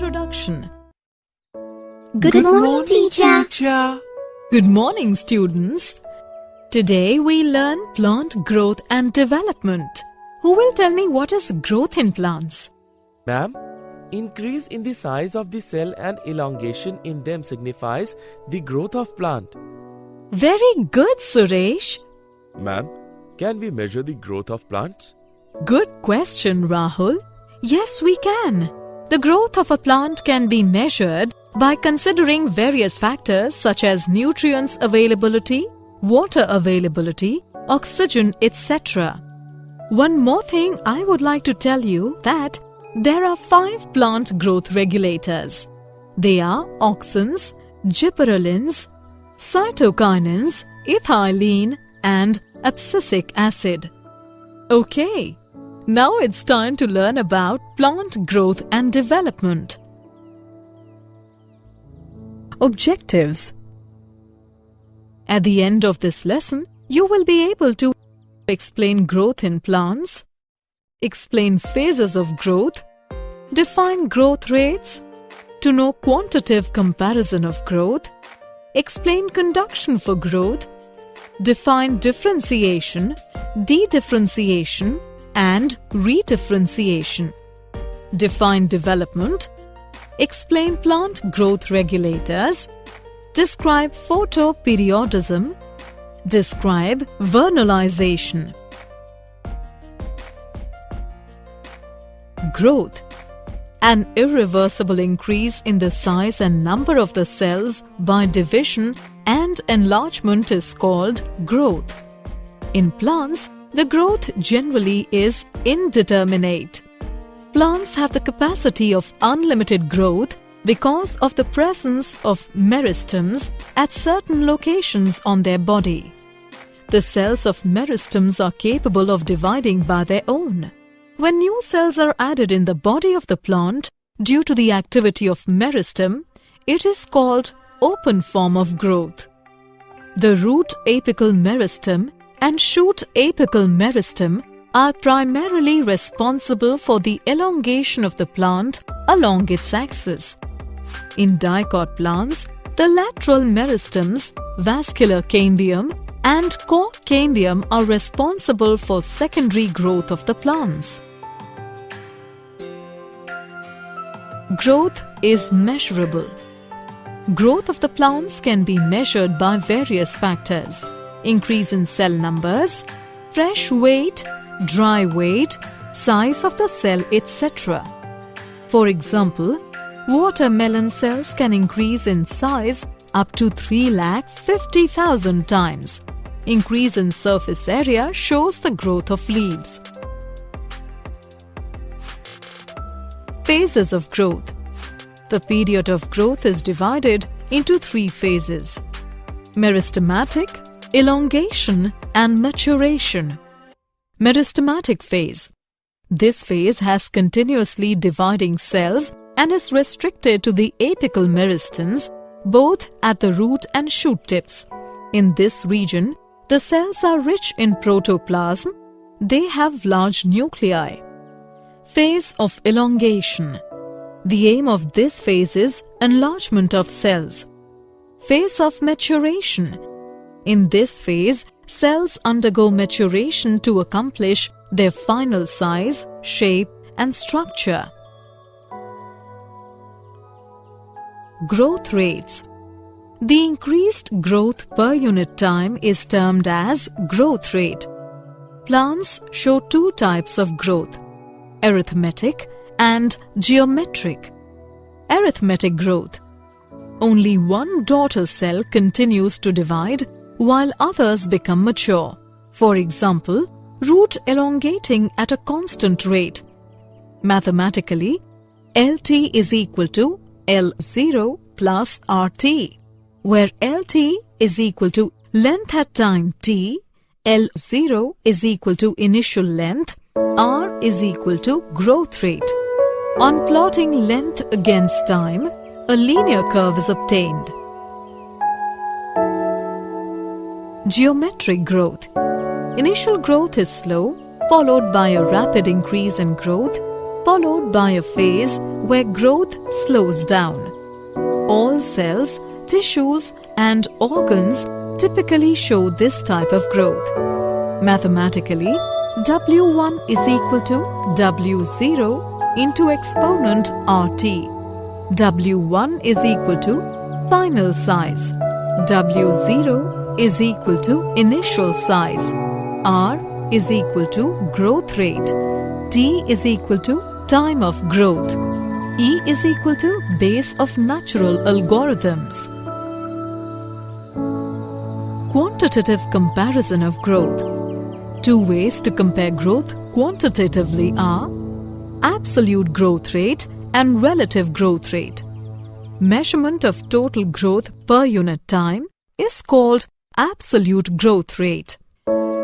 introduction. Good morning, teacher. Good morning, students. Today we learn plant growth and development. Who will tell me what is growth in plants? Ma'am, increase in the size of the cell and elongation in them signifies the growth of plant. Very good, Suresh. Ma'am, can we measure the growth of plants? Good question, Rahul. Yes, we can. The growth of a plant can be measured by considering various factors such as nutrients availability, water availability, oxygen, etc. One more thing I would like to tell you that there are 5 plant growth regulators. They are auxins, gibberellins, cytokinins, ethylene and abscisic acid. Okay, now it's time to learn about plant growth and development. Objectives. At the end of this lesson, you will be able to explain growth in plants, explain phases of growth, define growth rates, to know quantitative comparison of growth, explain conduction for growth, define differentiation, dedifferentiation, and redifferentiation. Define development, explain plant growth regulators, describe photoperiodism, describe vernalization. Growth. An irreversible increase in the size and number of the cells by division and enlargement is called growth. In plants, the growth generally is indeterminate. Plants have the capacity of unlimited growth because of the presence of meristems at certain locations on their body. The cells of meristems are capable of dividing by their own. When new cells are added in the body of the plant due to the activity of meristem, it is called open form of growth. The root apical meristem and shoot apical meristem are primarily responsible for the elongation of the plant along its axis. In dicot plants, the lateral meristems, vascular cambium, and core cambium are responsible for secondary growth of the plants. Growth is measurable. Growth of the plants can be measured by various factors: increase in cell numbers, fresh weight, dry weight, size of the cell, etc. For example, watermelon cells can increase in size up to 350,000 times. Increase in surface area shows the growth of leaves. Phases of growth. The period of growth is divided into 3 phases: meristematic, elongation, and maturation. Meristematic phase. This phase has continuously dividing cells and is restricted to the apical meristems, both at the root and shoot tips. In this region, the cells are rich in protoplasm. They have large nuclei. Phase of elongation. The aim of this phase is enlargement of cells. Phase of maturation. In this phase, cells undergo maturation to accomplish their final size, shape, and structure. Growth rates. The increased growth per unit time is termed as growth rate. Plants show 2 types of growth: arithmetic and geometric. Arithmetic growth. Only one daughter cell continues to divide while others become mature. For example, root elongating at a constant rate. Mathematically, LT is equal to L0 plus RT, where LT is equal to length at time t, L0 is equal to initial length, R is equal to growth rate. On plotting length against time, a linear curve is obtained. Geometric growth. Initial growth is slow, followed by a rapid increase in growth, followed by a phase where growth slows down. All cells, tissues, and organs typically show this type of growth. Mathematically, W1 is equal to W0 into exponent RT. W1 is equal to final size. W0 is equal to initial size. R is equal to growth rate. T is equal to time of growth. E is equal to base of natural algorithms. Quantitative comparison of growth. Two ways to compare growth quantitatively are absolute growth rate and relative growth rate. Measurement of total growth per unit time is called absolute growth rate.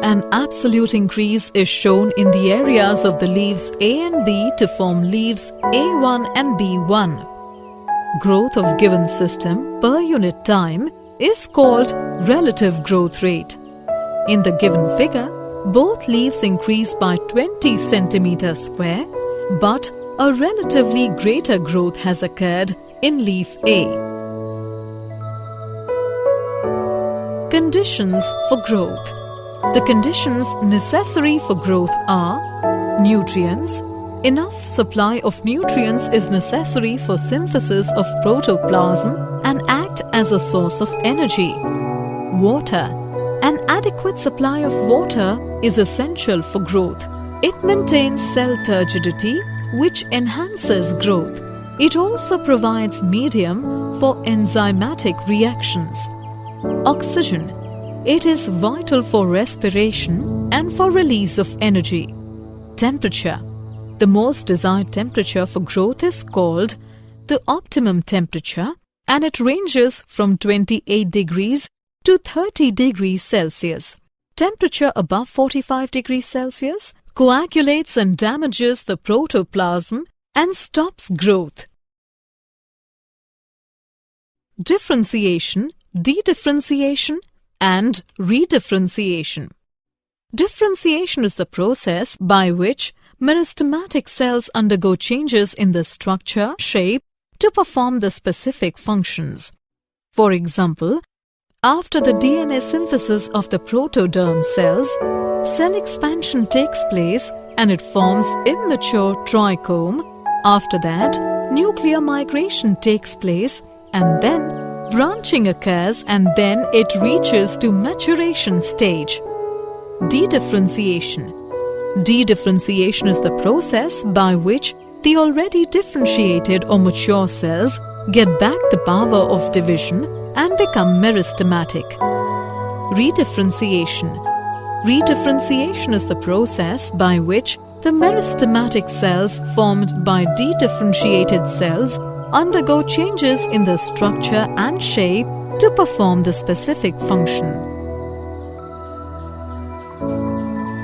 An absolute increase is shown in the areas of the leaves A and B to form leaves A1 and B1. Growth of given system per unit time is called relative growth rate. In the given figure, both leaves increase by 20 centimeters square, but a relatively greater growth has occurred in leaf A. Conditions for growth. The conditions necessary for growth are nutrients. Enough supply of nutrients is necessary for synthesis of protoplasm and act as a source of energy. Water. An adequate supply of water is essential for growth. It maintains cell turgidity, which enhances growth. It also provides medium for enzymatic reactions. Oxygen. It is vital for respiration and for release of energy. Temperature. The most desired temperature for growth is called the optimum temperature, and it ranges from 28 degrees to 30 degrees Celsius. Temperature above 45 degrees Celsius coagulates and damages the protoplasm and stops growth. Differentiation, dedifferentiation, and redifferentiation. Differentiation is the process by which meristematic cells undergo changes in the structure, shape, to perform the specific functions. For example, after the DNA synthesis of the protoderm cells, cell expansion takes place and it forms immature trichome. After that, nuclear migration takes place and then branching occurs and then it reaches to maturation stage. Dedifferentiation. Dedifferentiation is the process by which the already differentiated or mature cells get back the power of division and become meristematic. Redifferentiation. Redifferentiation is the process by which the meristematic cells formed by dedifferentiated cells undergo changes in the structure and shape to perform the specific function.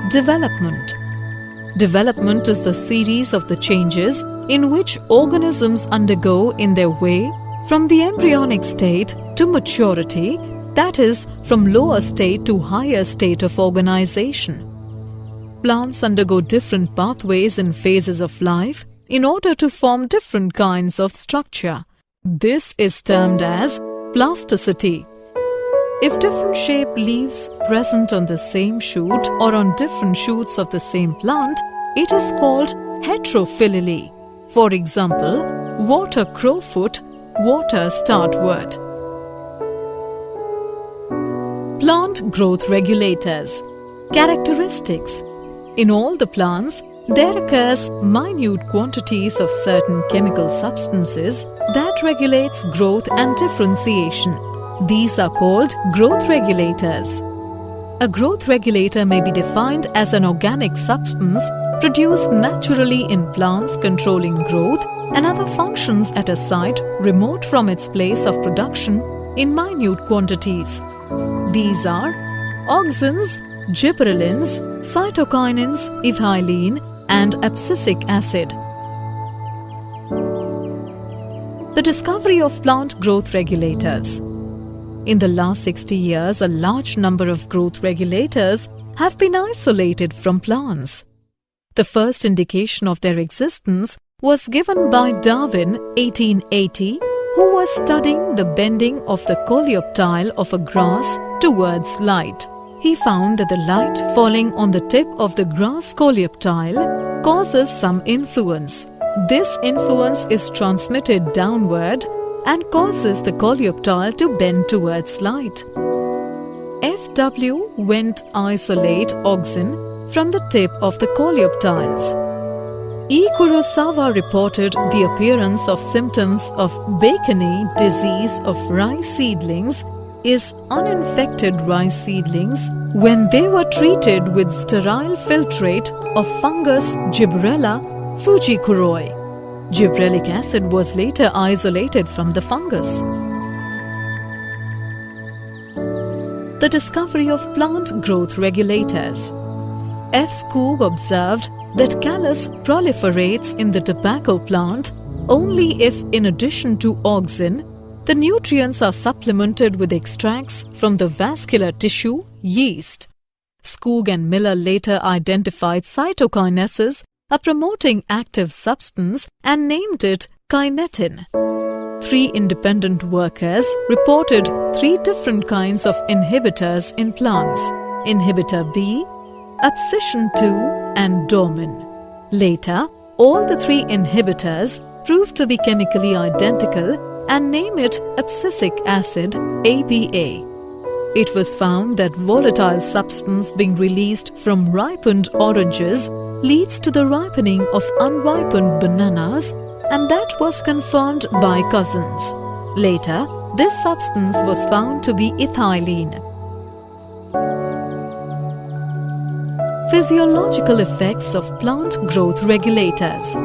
Development. Development is the series of the changes in which organisms undergo in their way from the embryonic state to maturity, that is, from lower state to higher state of organization. Plants undergo different pathways in phases of life in order to form different kinds of structure. This is termed as plasticity. If different shaped leaves present on the same shoot or on different shoots of the same plant, it is called heterophyly. For example, water crowfoot, water startwort. Plant growth regulators. Characteristics. In all the plants, there occurs minute quantities of certain chemical substances that regulates growth and differentiation. These are called growth regulators. A growth regulator may be defined as an organic substance produced naturally in plants controlling growth and other functions at a site remote from its place of production in minute quantities. These are auxins, gibberellins, cytokinins, ethylene, and abscisic acid. The discovery of plant growth regulators. In the last 60 years, a large number of growth regulators have been isolated from plants. The first indication of their existence was given by Darwin 1880, who was studying the bending of the coleoptile of a grass towards light. He found that the light falling on the tip of the grass coleoptile causes some influence. This influence is transmitted downward and causes the coleoptile to bend towards light. F.W. went to isolate auxin from the tip of the coleoptiles. E. Kurosawa reported the appearance of symptoms of Bacony disease of rice seedlings is uninfected rice seedlings when they were treated with sterile filtrate of fungus Gibberella fujikuroi. Gibberellic acid was later isolated from the fungus. The discovery of plant growth regulators. F. Skoog observed that callus proliferates in the tobacco plant only if, in addition to auxin, the nutrients are supplemented with extracts from the vascular tissue, yeast. Skoog and Miller later identified cytokinesis, a promoting active substance, and named it kinetin. 3 independent workers reported 3 different kinds of inhibitors in plants: inhibitor B, abscission 2, and dormin. Later, all the 3 inhibitors proved to be chemically identical and name it abscisic acid, ABA. It was found that volatile substance being released from ripened oranges leads to the ripening of unripened bananas, and that was confirmed by Cousins. Later, this substance was found to be ethylene. Physiological effects of plant growth regulators.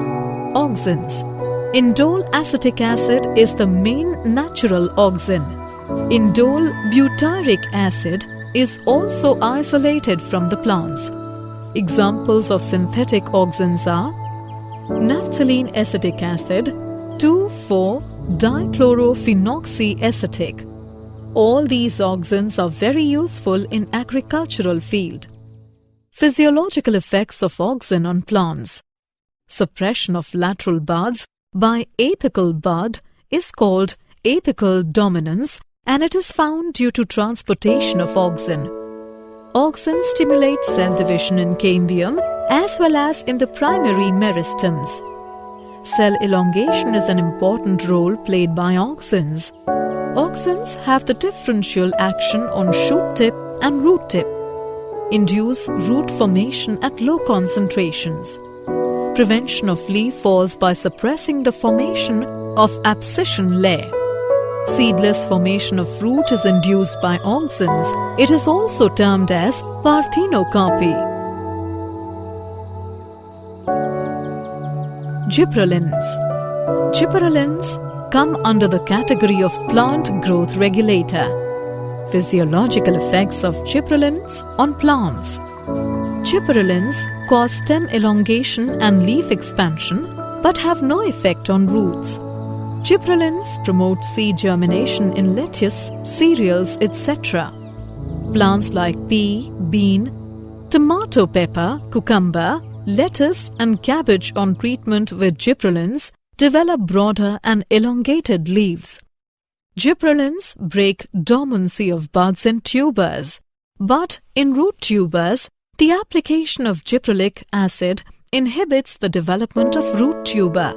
Auxins. Indole acetic acid is the main natural auxin. Indole butyric acid is also isolated from the plants. Examples of synthetic auxins are naphthalene acetic acid, 2,4-dichlorophenoxyacetic. All these auxins are very useful in agricultural field. Physiological effects of auxin on plants. Suppression of lateral buds by apical bud is called apical dominance, and it is found due to transportation of auxin. Auxin stimulates cell division in cambium as well as in the primary meristems. Cell elongation is an important role played by auxins. Auxins have the differential action on shoot tip and root tip, induce root formation at low concentrations. Prevention of leaf falls by suppressing the formation of abscission layer. Seedless formation of fruit is induced by auxins. It is also termed as parthenocarpy. Gibberellins. Gibberellins come under the category of plant growth regulator. Physiological effects of gibberellins on plants. Gibberellins cause stem elongation and leaf expansion but have no effect on roots. Gibberellins promote seed germination in lettuce, cereals, etc. Plants like pea, bean, tomato pepper, cucumber, lettuce and cabbage on treatment with gibberellins develop broader and elongated leaves. Gibberellins break dormancy of buds and tubers, but in root tubers, the application of gibberellic acid inhibits the development of root tuber.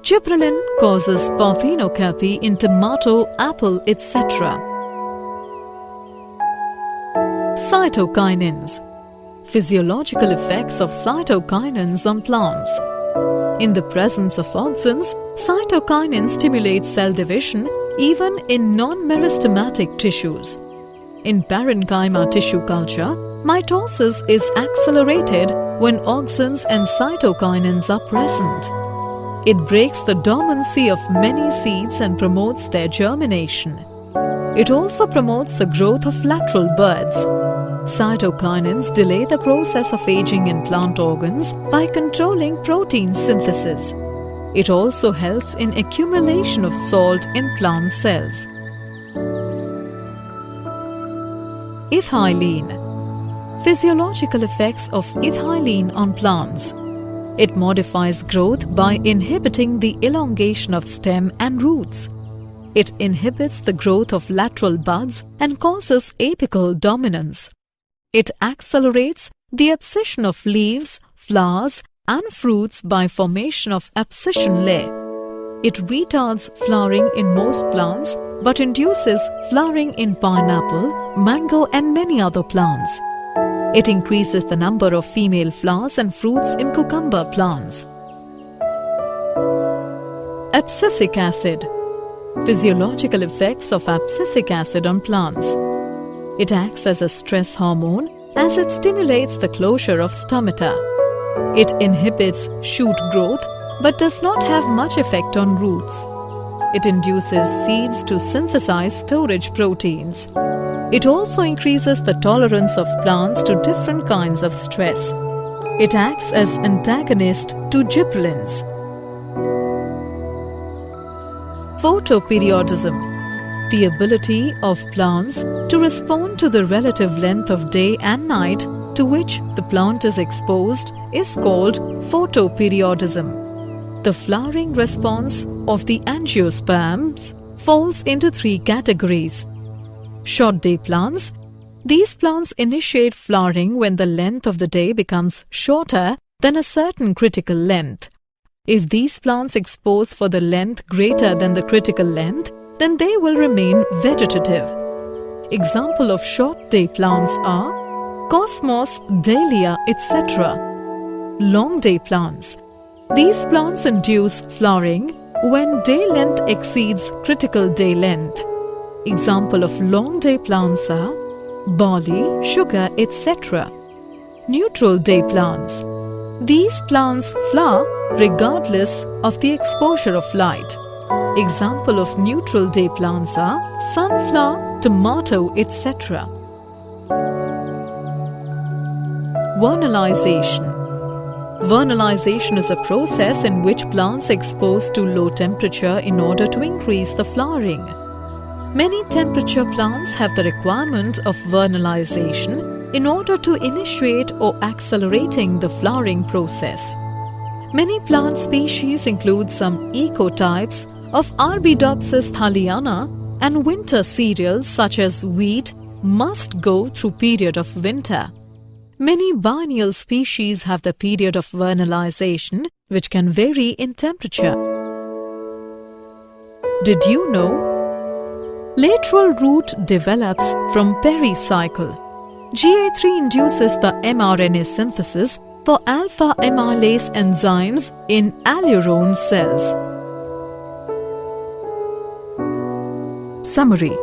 Gibberellin causes parthenocarpy in tomato, apple, etc. Cytokinins. Physiological effects of cytokinins on plants. In the presence of auxins, cytokinins stimulate cell division even in non-meristematic tissues. In parenchyma tissue culture, mitosis is accelerated when auxins and cytokinins are present. It breaks the dormancy of many seeds and promotes their germination. It also promotes the growth of lateral buds. Cytokinins delay the process of aging in plant organs by controlling protein synthesis. It also helps in accumulation of salt in plant cells. Ethylene. Physiological effects of ethylene on plants. It modifies growth by inhibiting the elongation of stem and roots. It inhibits the growth of lateral buds and causes apical dominance. It accelerates the abscission of leaves, flowers, and fruits by formation of abscission layer. It retards flowering in most plants but induces flowering in pineapple, mango, and many other plants. It increases the number of female flowers and fruits in cucumber plants. Abscisic acid. Physiological effects of abscisic acid on plants. It acts as a stress hormone as it stimulates the closure of stomata. It inhibits shoot growth but does not have much effect on roots. It induces seeds to synthesize storage proteins. It also increases the tolerance of plants to different kinds of stress. It acts as antagonist to gibberellins. Photoperiodism. The ability of plants to respond to the relative length of day and night to which the plant is exposed is called photoperiodism. The flowering response of the angiosperms falls into three categories. Short day plants. These plants initiate flowering when the length of the day becomes shorter than a certain critical length. If these plants expose for the length greater than the critical length, then they will remain vegetative. Example of short day plants are Cosmos, Dahlia, etc. Long day plants. These plants induce flowering when day length exceeds critical day length. Example of long day plants are barley, sugar, etc. Neutral day plants. These plants flower regardless of the exposure of light. Example of neutral day plants are sunflower, tomato, etc. Vernalization. Vernalization is a process in which plants expose to low temperature in order to increase the flowering. Many temperature plants have the requirement of vernalization in order to initiate or accelerating the flowering process. Many plant species include some ecotypes of Arabidopsis thaliana, and winter cereals such as wheat must go through period of winter. Many biennial species have the period of vernalization which can vary in temperature. Did you know? Lateral root develops from pericycle. GA3 induces the mRNA synthesis for alpha amylase enzymes in allurone cells. Summary.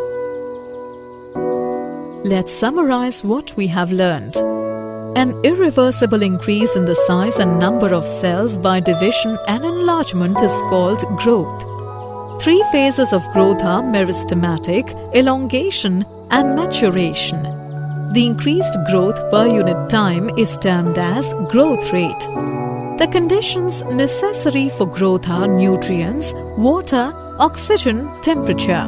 Let's summarize what we have learned. An irreversible increase in the size and number of cells by division and enlargement is called growth. Three phases of growth are meristematic, elongation, and maturation. The increased growth per unit time is termed as growth rate. The conditions necessary for growth are nutrients, water, oxygen, temperature.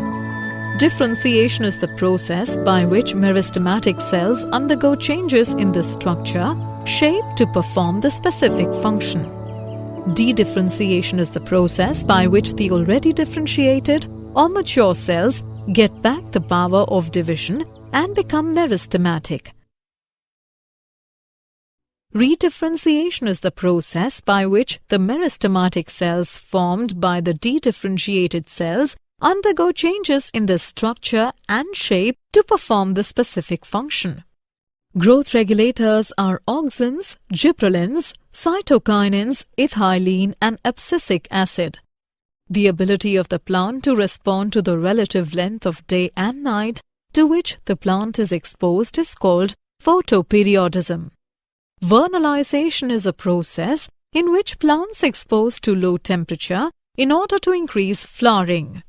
Differentiation is the process by which meristematic cells undergo changes in the structure, shape to perform the specific function. De-differentiation is the process by which the already differentiated or mature cells get back the power of division and become meristematic. Redifferentiation is the process by which the meristematic cells formed by the de-differentiated cells undergo changes in the structure and shape to perform the specific function. Growth regulators are auxins, gibberellins, cytokinins, ethylene, and abscisic acid. The ability of the plant to respond to the relative length of day and night to which the plant is exposed is called photoperiodism. Vernalization is a process in which plants expose to low temperature in order to increase flowering.